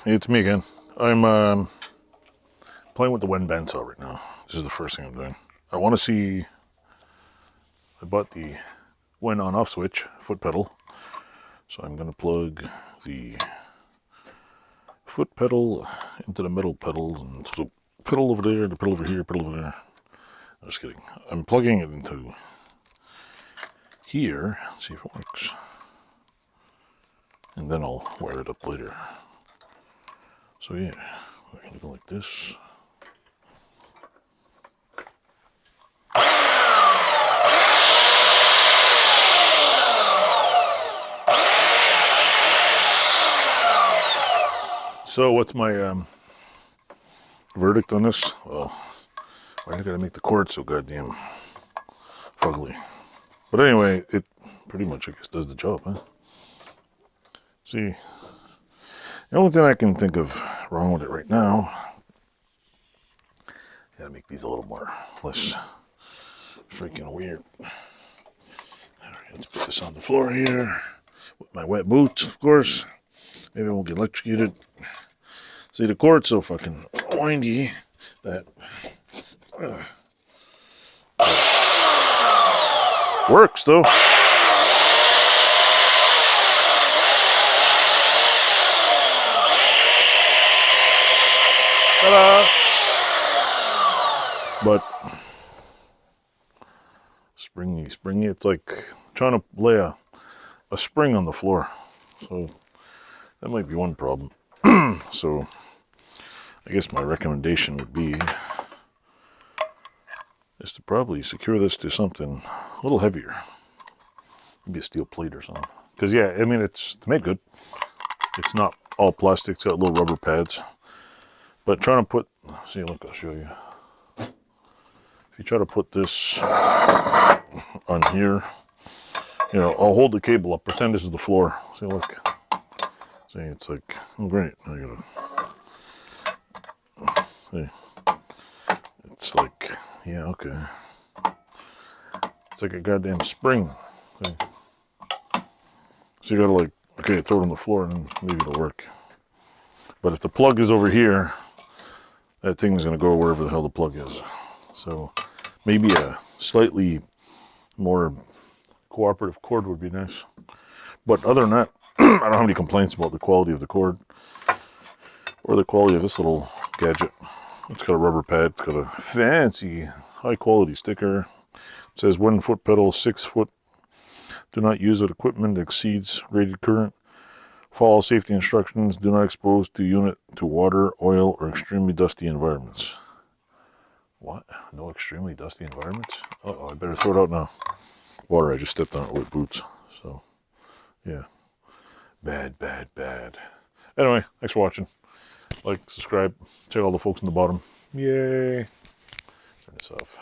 it's me again. I'm playing with the WEN bandsaw right now. This is the first thing I'm doing. I want to see. I bought the WEN on-off switch foot pedal, so I'm going to plug the foot pedal into the metal pedals, and so pedal over there, the pedal over here, pedal over there. I'm just kidding. I'm plugging it into here. Let's see if it works, and then I'll wire it up later. So yeah, we're going to go like this. So what's my verdict on this? Well, why do I gotta make the cord so goddamn fugly? But anyway, it pretty much, I guess, does the job, huh? See, the only thing I can think of wrong with it right now, gotta make these a little less freaking weird. Alright, let's put this on the floor here with my wet boots, of course. Maybe I won't get electrocuted. See, the cord's so fucking windy that works though. Ta-da! But springy. It's like trying to lay a spring on the floor. So that might be one problem. So I guess my recommendation would be is to probably secure this to something a little heavier. Maybe a steel plate or something. Because yeah, I mean, it's made good. It's not all plastic. It's got little rubber pads. But trying to put, see, look, I'll show you. If you try to put this on here, you know, I'll hold the cable up. Pretend this is the floor. See, look. See, it's like, oh great. I gotta, see. It's like, yeah, okay. It's like a goddamn spring. See? So you gotta like, okay, throw it on the floor and maybe it'll work. But if the plug is over here, that thing's gonna go wherever the hell the plug is. So maybe a slightly more cooperative cord would be nice. But other than that, I don't have any complaints about the quality of the cord or the quality of this little gadget. It's got a rubber pad. It's got a fancy high quality sticker. It says 1 foot pedal, 6 foot. Do not use with equipment that exceeds rated current. Follow safety instructions. Do not expose the unit to water, oil, or extremely dusty environments. What? No extremely dusty environments? Uh-oh, I better throw it out now. Water, I just stepped on it with boots. So, yeah. Bad. Anyway, thanks for watching. Like, subscribe, check all the folks in the bottom. Yay! Turn this off.